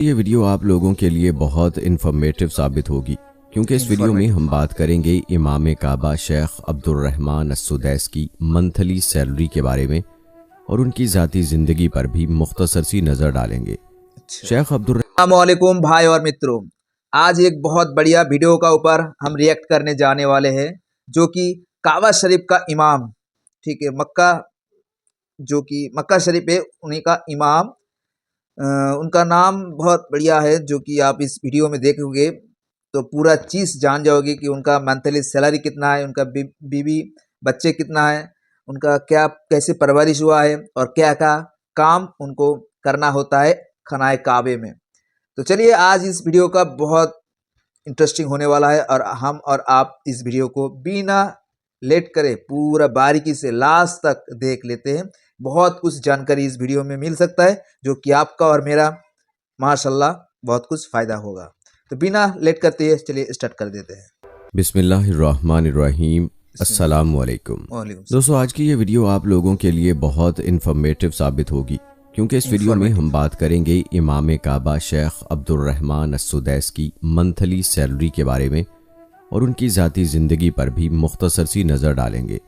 یہ ویڈیو آپ لوگوں کے لیے بہت انفارمیٹیو ثابت ہوگی کیونکہ اس ویڈیو میں ہم بات کریں گے امام کعبہ شیخ عبدالرحمن السدیس کی منتھلی سیلری کے بارے میں اور ان کی ذاتی زندگی پر بھی مختصر سی نظر ڈالیں گے۔ شیخ السلام علیکم بھائی اور متروں، آج ایک بہت بڑھیا ویڈیو کا اوپر ہم ریئیکٹ کرنے جانے والے ہیں جو کہ کعبہ شریف کا امام، ٹھیک ہے، مکہ شریف ہے انہیں کا امام، ان کا نام بہت بڑھیا ہے جو کہ آپ اس ویڈیو میں دیکھو گے تو پورا چیز جان جاؤ گے کہ ان کا منتھلی سیلری کتنا ہے، ان کا بیوی بچے کتنا ہے، ان کا کیسے پرورش ہوا ہے اور کیا کام ان کو کرنا ہوتا ہے خانہ کعبے میں۔ تو چلیے آج اس ویڈیو کا بہت انٹرسٹنگ ہونے والا ہے اور ہم اور آپ اس ویڈیو کو بنا لیٹ کرے پورا باریکی سے لاسٹ تک دیکھ لیتے ہیں۔ بہت کچھ جانکاری اس ویڈیو میں مل سکتا ہے جو کہ آپ کا اور میرا ماشاءاللہ بہت کچھ فائدہ ہوگا۔ تو بنا لیٹ کرتے ہیں چلیے اسٹارٹ کر دیتے ہیں۔ بسم اللہ الرحمن الرحیم۔ السلام علیکم دوستو، آج کی یہ ویڈیو آپ لوگوں کے لیے بہت انفارمیٹیو ثابت ہوگی کیونکہ اس ویڈیو میں ہم بات کریں گے امام کعبہ شیخ عبدالرحمن السدیس کی منتھلی سیلری کے بارے میں اور ان کی ذاتی زندگی پر بھی مختصر سی نظر ڈالیں گے۔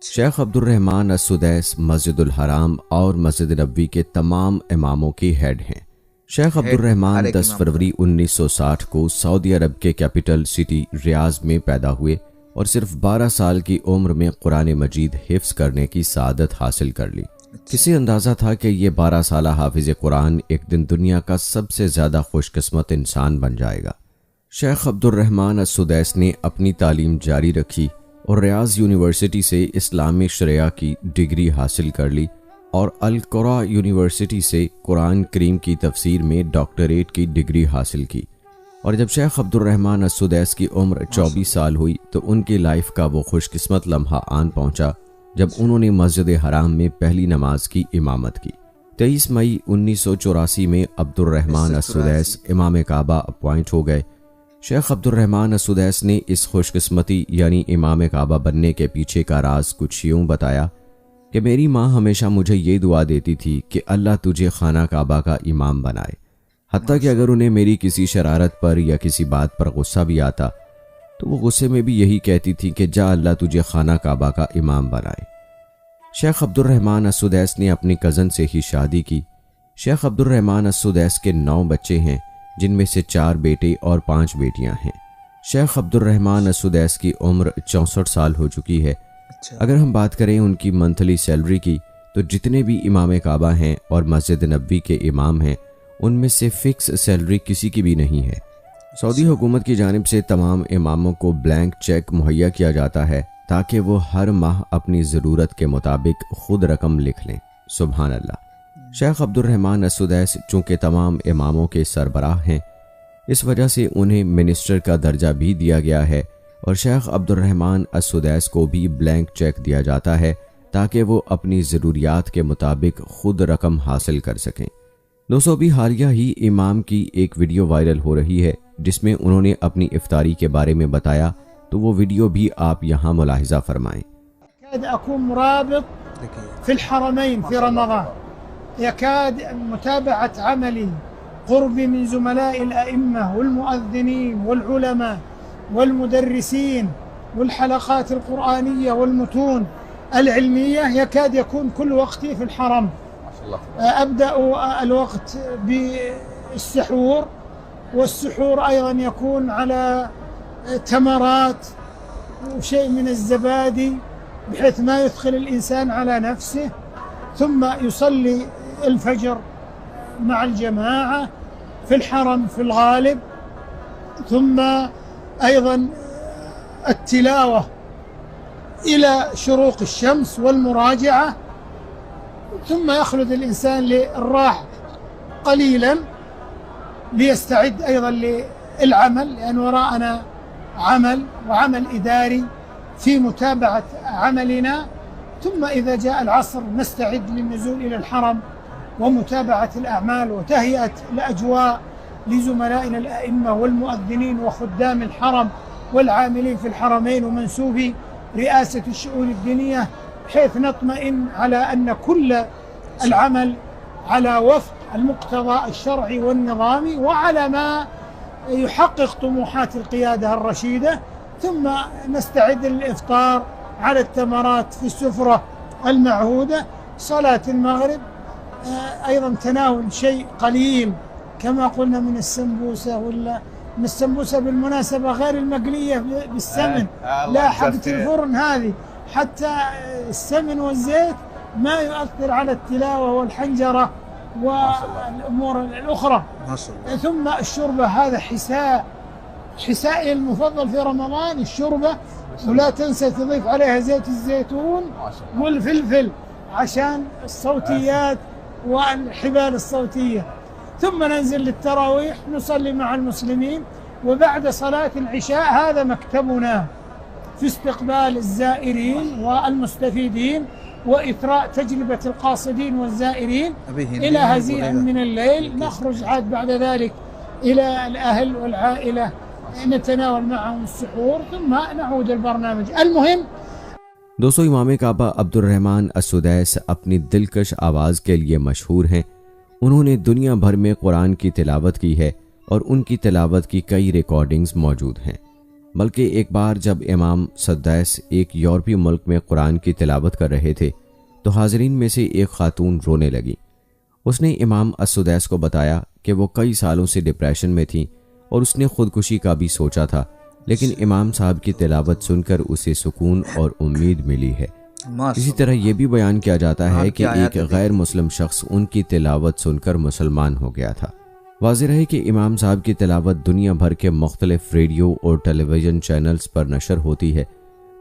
شیخ عبدالرحمن السدیس مسجد الحرام اور مسجد نبوی کے تمام اماموں کے ہیڈ ہیں۔ شیخ عبدالرحمن 10 فروری 1960 کو سعودی عرب کے کیپٹل سٹی ریاض میں پیدا ہوئے اور صرف 12 سال کی عمر میں قرآن مجید حفظ کرنے کی سعادت حاصل کر لی۔ کسی اندازہ تھا کہ یہ 12 سالہ حافظ قرآن ایک دن دنیا کا سب سے زیادہ خوش قسمت انسان بن جائے گا۔ شیخ عبدالرحمن السدیس نے اپنی تعلیم جاری رکھی اور ریاض یونیورسٹی سے اسلامی شریعہ کی ڈگری حاصل کر لی اور القرا یونیورسٹی سے قرآن کریم کی تفسیر میں ڈاکٹریٹ کی ڈگری حاصل کی۔ اور جب شیخ عبدالرحمن السدیس کی عمر 24 سال ہوئی تو ان کی لائف کا وہ خوش قسمت لمحہ آن پہنچا جب انہوں نے مسجد حرام میں پہلی نماز کی امامت کی۔ 23 مئی 1984 میں عبدالرحمن السدیس امام کعبہ اپوائنٹ ہو گئے۔ شیخ عبدالرحمن السدیس نے اس خوش قسمتی یعنی امام کعبہ بننے کے پیچھے کا راز کچھ یوں بتایا کہ میری ماں ہمیشہ مجھے یہ دعا دیتی تھی کہ اللہ تجھے خانہ کعبہ کا امام بنائے، حتیٰ کہ اگر انہیں میری کسی شرارت پر یا کسی بات پر غصہ بھی آتا تو وہ غصے میں بھی یہی کہتی تھی کہ جا اللہ تجھے خانہ کعبہ کا امام بنائے۔ شیخ عبدالرحمن السدیس نے اپنی کزن سے ہی شادی کی۔ شیخ عبدالرحمن السدیس کے 9 بچے ہیں جن میں سے 4 بیٹے اور 5 بیٹیاں ہیں۔ شیخ عبدالرحمن السدیس کی عمر 64 سال ہو چکی ہے۔ اگر ہم بات کریں ان کی منتھلی سیلری کی تو جتنے بھی امام کعبہ ہیں اور مسجد نبوی کے امام ہیں ان میں سے فکس سیلری کسی کی بھی نہیں ہے۔ سعودی حکومت کی جانب سے تمام اماموں کو بلینک چیک مہیا کیا جاتا ہے تاکہ وہ ہر ماہ اپنی ضرورت کے مطابق خود رقم لکھ لیں۔ سبحان اللہ۔ شیخ عبدالرحمن السدیس چونکہ تمام اماموں کے سربراہ ہیں اس وجہ سے انہیں منسٹر کا درجہ بھی دیا گیا ہے اور شیخ عبدالرحمن السدیس کو بھی بلینک چیک دیا جاتا ہے تاکہ وہ اپنی ضروریات کے مطابق خود رقم حاصل کر سکیں۔ دوستو، بھی حالیہ ہی امام کی ایک ویڈیو وائرل ہو رہی ہے جس میں انہوں نے اپنی افطاری کے بارے میں بتایا، تو وہ ویڈیو بھی آپ یہاں ملاحظہ فرمائیں۔ أكون مرابط في الحرمين في رمضان، يكاد متابعة عملي قربي من زملاء الأئمة والمؤذنين والعلماء والمدرسين والحلقات القرآنية والمتون العلمية، يكاد يكون كل وقتي في الحرم. أبدأ الوقت بالسحور، والسحور أيضا يكون على تمرات وشيء من الزبادي بحيث ما يثقل الإنسان على نفسه، ثم يصلي الفجر مع الجماعة في الحرم في الغالب، ثم أيضا التلاوة إلى شروق الشمس والمراجعة، ثم يخلد الإنسان للراحة قليلا ليستعد أيضا للعمل، لأن وراءنا عمل وعمل إداري في متابعة عملنا، ثم إذا جاء العصر نستعد للنزول إلى الحرم ومتابعة الأعمال وتهيئة الأجواء لزملائنا الأئمة والمؤذنين وخدام الحرم والعاملين في الحرمين ومنسوبي رئاسة الشؤون الدينية، بحيث نطمئن على أن كل العمل على وفق المقتضى الشرعي والنظامي وعلى ما يحقق طموحات القيادة الرشيدة. ثم نستعد للإفطار على التمرات في السفرة المعهودة، صلاة المغرب، أيضا تناول شيء قليل كما قلنا من السمبوسة، ولا من السمبوسة بالمناسبة غير المقلية بالسمن، لا حقة الفرن هذه، حتى السمن والزيت ما يؤثر على التلاوة والحنجرة والأمور الأخرى. ثم الشوربة، هذا حسائي المفضل في رمضان، الشوربة، ولا تنسى تضيف عليها زيت الزيتون والفلفل عشان الصوتيات والحبال الصوتية. ثم ننزل للتراويح نصلي مع المسلمين، وبعد صلاة العشاء هذا مكتبنا في استقبال الزائرين والمستفيدين وإثراء تجربة القاصدين والزائرين إلى هزيع من الليل. نخرج عاد بعد ذلك إلى الأهل والعائلة نتناول معهم السحور، ثم نعود البرنامج. المهم دوستو، امام کعبہ عبدالرحمن السدیس اپنی دلکش آواز کے لیے مشہور ہیں۔ انہوں نے دنیا بھر میں قرآن کی تلاوت کی ہے اور ان کی تلاوت کی کئی ریکارڈنگز موجود ہیں۔ بلکہ ایک بار جب امام سدیس ایک یورپی ملک میں قرآن کی تلاوت کر رہے تھے تو حاضرین میں سے ایک خاتون رونے لگی۔ اس نے امام السدیس کو بتایا کہ وہ کئی سالوں سے ڈپریشن میں تھیں اور اس نے خودکشی کا بھی سوچا تھا، لیکن امام صاحب کی تلاوت سن کر اسے سکون اور امید ملی ہے۔ اسی طرح یہ بھی بیان کیا جاتا ہے کہ ایک غیر مسلم شخص ان کی تلاوت سن کر مسلمان ہو گیا تھا۔ واضح ہے کہ امام صاحب کی تلاوت دنیا بھر کے مختلف ریڈیو اور ٹیلی ویژن چینلز پر نشر ہوتی ہے،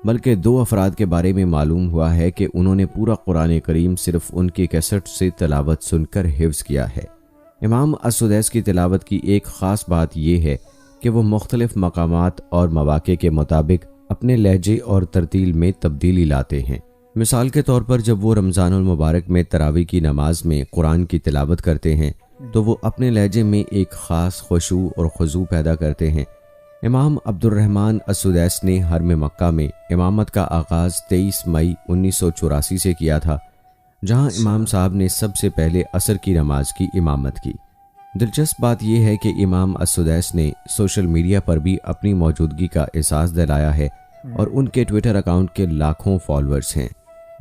بلکہ 2 افراد کے بارے میں معلوم ہوا ہے کہ انہوں نے پورا قرآن کریم صرف ان کی کیسٹ سے تلاوت سن کر حفظ کیا ہے۔ امام السدیس کی تلاوت کی ایک خاص بات یہ ہے کہ وہ مختلف مقامات اور مواقع کے مطابق اپنے لہجے اور ترتیل میں تبدیلی لاتے ہیں۔ مثال کے طور پر جب وہ رمضان المبارک میں تراویح کی نماز میں قرآن کی تلاوت کرتے ہیں تو وہ اپنے لہجے میں ایک خاص خشوع اور خضوع پیدا کرتے ہیں۔ امام عبدالرحمن السدیس نے حرم مکہ میں امامت کا آغاز 23 مئی 1984 سے کیا تھا، جہاں امام صاحب نے سب سے پہلے عصر کی نماز کی امامت کی۔ دلچسپ بات یہ ہے کہ امام السدیس نے سوشل میڈیا پر بھی اپنی موجودگی کا احساس دلایا ہے اور ان کے ٹویٹر اکاؤنٹ کے لاکھوں فالوورز ہیں۔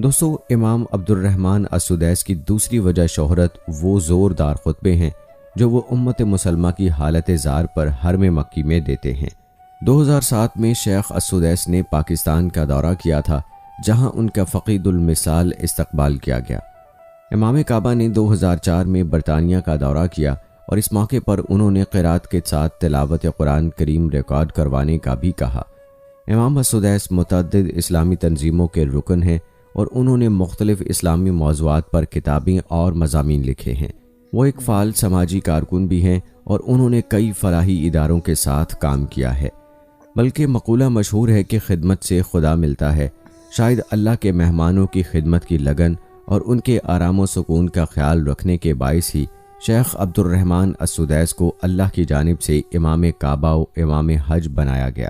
دوستو، امام عبدالرحمن السدیس کی دوسری وجہ شہرت وہ زوردار خطبے ہیں جو وہ امت مسلمہ کی حالت زار پر حرم مکی میں دیتے ہیں۔ 2007 میں شیخ السدیس نے پاکستان کا دورہ کیا تھا، جہاں ان کا فقید المثال استقبال کیا گیا۔ امام کعبہ نے 2004 میں برطانیہ کا دورہ کیا اور اس موقع پر انہوں نے قرات کے ساتھ تلاوت قرآن کریم ریکارڈ کروانے کا بھی کہا۔ امام السدیس متعدد اسلامی تنظیموں کے رکن ہیں اور انہوں نے مختلف اسلامی موضوعات پر کتابیں اور مضامین لکھے ہیں۔ وہ ایک فعال سماجی کارکن بھی ہیں اور انہوں نے کئی فلاحی اداروں کے ساتھ کام کیا ہے۔ بلکہ مقولہ مشہور ہے کہ خدمت سے خدا ملتا ہے۔ شاید اللہ کے مہمانوں کی خدمت کی لگن اور ان کے آرام و سکون کا خیال رکھنے کے باعث ہی شیخ عبدالرحمن السدیس کو اللہ کی جانب سے امام کعبہ و امام حج بنایا گیا۔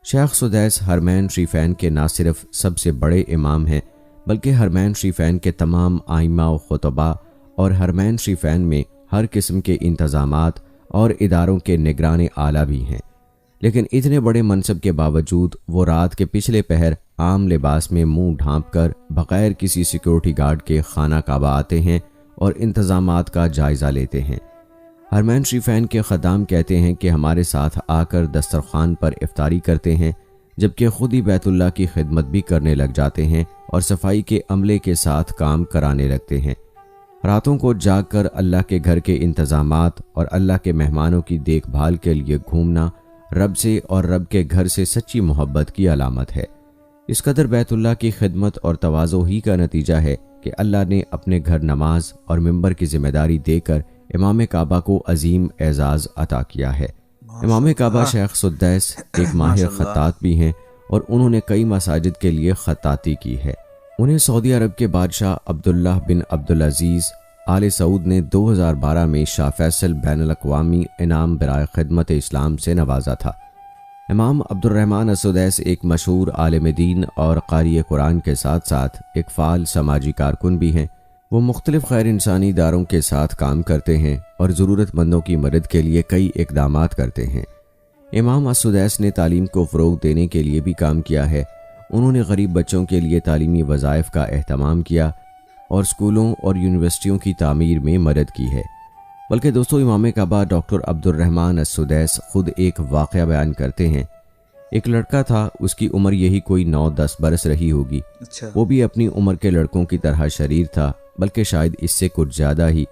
شیخ سدیس حرمین شریفین کے نہ صرف سب سے بڑے امام ہیں بلکہ حرمین شریفین کے تمام ائمہ و خطباء اور حرمین شریفین میں ہر قسم کے انتظامات اور اداروں کے نگران اعلیٰ بھی ہیں۔ لیکن اتنے بڑے منصب کے باوجود وہ رات کے پچھلے پہر عام لباس میں منہ ڈھانپ کر بغیر کسی سیکیورٹی گارڈ کے خانہ کعبہ آتے ہیں اور انتظامات کا جائزہ لیتے ہیں۔ حرمین شریفین کے خدام کہتے ہیں کہ ہمارے ساتھ آ کر دسترخوان پر افطاری کرتے ہیں، جبکہ خود ہی بیت اللہ کی خدمت بھی کرنے لگ جاتے ہیں اور صفائی کے عملے کے ساتھ کام کرانے لگتے ہیں۔ راتوں کو جاگ کر اللہ کے گھر کے انتظامات اور اللہ کے مہمانوں کی دیکھ بھال کے لیے گھومنا رب سے اور رب کے گھر سے سچی محبت کی علامت ہے۔ اس قدر بیت اللہ کی خدمت اور تواضع ہی کا نتیجہ ہے کہ اللہ نے اپنے گھر نماز اور منبر کی ذمہ داری دے کر امام کعبہ کو عظیم اعزاز عطا کیا ہے۔ امام کعبہ شیخ سدیس ایک ماہر خطاط بھی ہیں اور انہوں نے کئی مساجد کے لیے خطاطی کی ہے۔ انہیں سعودی عرب کے بادشاہ عبداللہ بن عبدالعزیز آل سعود نے 2012 میں شاہ فیصل بین الاقوامی انعام برائے خدمت اسلام سے نوازا تھا۔ امام عبدالرحمن السدیس ایک مشہور عالم دین اور قاری قرآن کے ساتھ ساتھ ایک فعال سماجی کارکن بھی ہیں۔ وہ مختلف غیر انسانی اداروں کے ساتھ کام کرتے ہیں اور ضرورت مندوں کی مدد کے لیے کئی اقدامات کرتے ہیں۔ امام السدیس نے تعلیم کو فروغ دینے کے لیے بھی کام کیا ہے۔ انہوں نے غریب بچوں کے لیے تعلیمی وظائف کا اہتمام کیا اور اسکولوں اور یونیورسٹیوں کی تعمیر میں مدد کی ہے۔ بلکہ دوستو، امام کعبہ ڈاکٹر عبدالرحمن السدیس خود ایک واقعہ بیان کرتے ہیں۔ ایک لڑکا تھا، اس کی عمر یہی کوئی 9-10 برس رہی ہوگی۔ وہ بھی اپنی عمر کے لڑکوں کی طرح شریر تھا، بلکہ شاید اس سے کچھ زیادہ ہی۔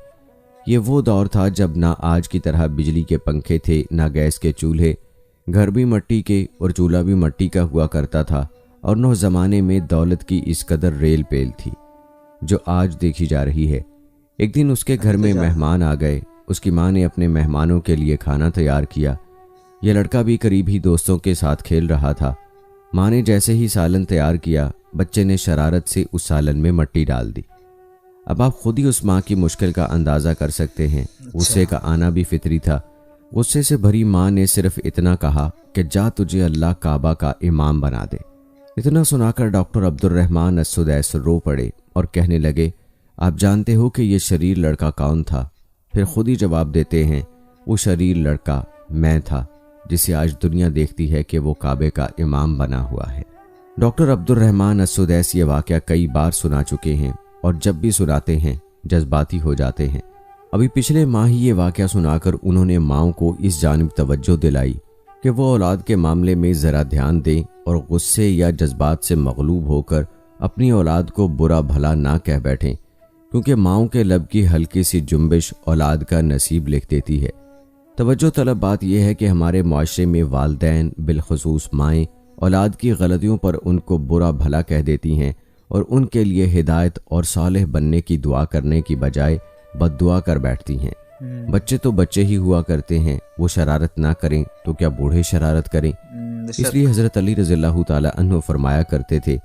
یہ وہ دور تھا جب نہ آج کی طرح بجلی کے پنکھے تھے، نہ گیس کے چولہے، گھر بھی مٹی کے اور چولہا بھی مٹی کا ہوا کرتا تھا، اور نو زمانے میں دولت کی اس قدر ریل پیل تھی جو آج دیکھی جا رہی ہے۔ ایک دن اس کے گھر میں مہمان آ گئے۔ اس کی ماں نے اپنے مہمانوں کے لیے کھانا تیار کیا۔ یہ لڑکا بھی قریب ہی دوستوں کے ساتھ کھیل رہا تھا۔ ماں نے جیسے ہی سالن تیار کیا، بچے نے شرارت سے اس سالن میں مٹی ڈال دی۔ اب آپ خود ہی اس ماں کی مشکل کا اندازہ کر سکتے ہیں۔ غصے کا آنا بھی فطری تھا۔ غصے سے بھری ماں نے صرف اتنا کہا کہ جا تجھے اللہ کعبہ کا امام بنا دے۔ اتنا سنا کر ڈاکٹر عبدالرحمن السدیس رو پڑے اور کہنے لگے، آپ جانتے ہو کہ یہ شریر لڑکا کون تھا؟ پھر خود ہی جواب دیتے ہیں، وہ شریر لڑکا میں تھا، جسے آج دنیا دیکھتی ہے کہ وہ کعبے کا امام بنا ہوا ہے۔ ڈاکٹر عبدالرحمن السدیس یہ واقعہ کئی بار سنا چکے ہیں اور جب بھی سناتے ہیں جذباتی ہو جاتے ہیں۔ ابھی پچھلے ماہ ہی یہ واقعہ سنا کر انہوں نے ماؤں کو اس جانب توجہ دلائی کہ وہ اولاد کے معاملے میں ذرا دھیان دیں اور غصے یا جذبات سے مغلوب ہو کر اپنی اولاد کو برا بھلا نہ کہہ بیٹھیں، کیونکہ ماؤں کے لب کی ہلکی سی جنبش اولاد کا نصیب لکھ دیتی ہے۔ توجہ طلب بات یہ ہے کہ ہمارے معاشرے میں والدین، بالخصوص مائیں، اولاد کی غلطیوں پر ان کو برا بھلا کہہ دیتی ہیں اور ان کے لیے ہدایت اور صالح بننے کی دعا کرنے کی بجائے بد دعا کر بیٹھتی ہیں۔ بچے تو بچے ہی ہوا کرتے ہیں، وہ شرارت نہ کریں تو کیا بوڑھے شرارت کریں؟ اس لیے حضرت علی رضی اللہ تعالی عنہ فرمایا کرتے تھے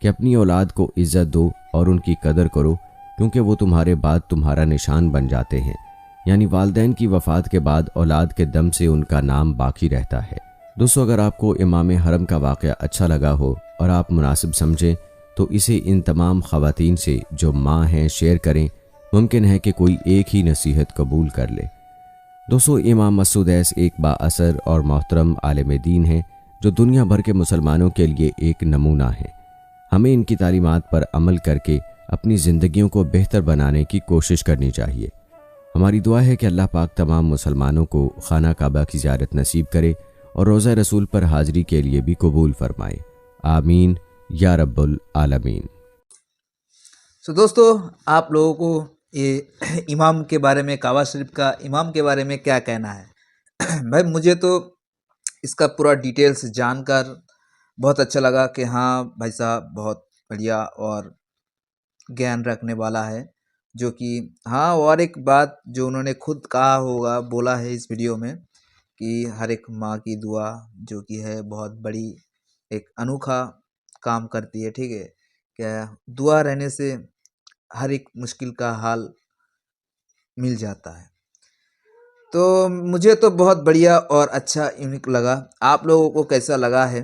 کہ اپنی اولاد کو عزت دو اور ان کی قدر کرو، کیونکہ وہ تمہارے بعد تمہارا نشان بن جاتے ہیں۔ یعنی والدین کی وفات کے بعد اولاد کے دم سے ان کا نام باقی رہتا ہے۔ دوستو، اگر آپ کو امام حرم کا واقعہ اچھا لگا ہو اور آپ مناسب سمجھیں تو اسے ان تمام خواتین سے جو ماں ہیں شیئر کریں۔ ممکن ہے کہ کوئی ایک ہی نصیحت قبول کر لے۔ دوستو، امام السدیس ایک با اثر اور محترم عالم دین ہیں جو دنیا بھر کے مسلمانوں کے لیے ایک نمونہ ہیں۔ ہمیں ان کی تعلیمات پر عمل کر کے اپنی زندگیوں کو بہتر بنانے کی کوشش کرنی چاہیے۔ ہماری دعا ہے کہ اللہ پاک تمام مسلمانوں کو خانہ کعبہ کی زیارت نصیب کرے اور روزہ رسول پر حاضری کے لیے بھی قبول فرمائے۔ آمین یا رب العالمین۔ دوستو، آپ لوگوں کو یہ امام کے بارے میں، کعبہ شریف کا امام کے بارے میں کیا کہنا ہے؟ بھائی مجھے تو اس کا پورا ڈیٹیلز جان کر بہت اچھا لگا کہ ہاں بھائی صاحب بہت بڑھیا اور گیان رکھنے والا ہے، جو کہ ہاں، اور ایک بات جو انہوں نے خود کہا ہوگا، بولا ہے اس ویڈیو میں کہ ہر ایک ماں کی دعا جو کہ ہے بہت بڑی ایک انوکھا کام کرتی ہے، ٹھیک ہے؟ کہ دعا رہنے سے ہر ایک مشکل کا حل مل جاتا ہے۔ تو مجھے تو بہت بڑھیا اور اچھا یونیک لگا۔ آپ لوگوں کو کیسا لگا ہے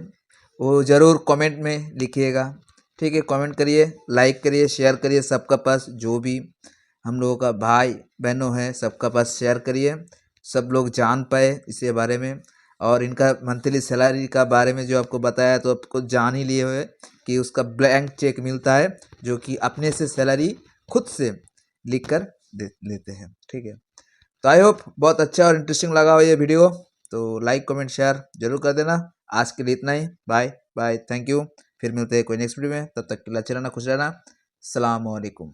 وہ ضرور کامنٹ میں لکھیے گا، ٹھیک ہے؟ کامنٹ کریے، لائک کریے، شیئر کریے، سب کا پاس جو بھی ہم لوگوں کا بھائی بہنوں ہیں سب کا پاس شیئر کریے، سب لوگ جان پائے اس کے بارے میں۔ اور ان کا منتھلی سیلری کا بارے میں جو آپ کو بتایا تو آپ کو جان ہی لیے ہوئے کہ اس کا بلینک چیک ملتا ہے جو کہ اپنے سے سیلری خود سے لکھ کر لیتے ہیں، ٹھیک ہے؟ تو آئی ہوپ بہت اچھا اور انٹرسٹنگ لگا ہو یہ ویڈیو، تو لائک کمنٹ شیئر ضرور کر دینا۔ آج کے لیے اتنا ہی، بائے بائے، تھینک یو۔ پھر ملتے ہیں کوئی نیکسٹ ویڈیو میں، تب تک کے لیے اچھا رہنا، خوش رہنا، السلام علیکم۔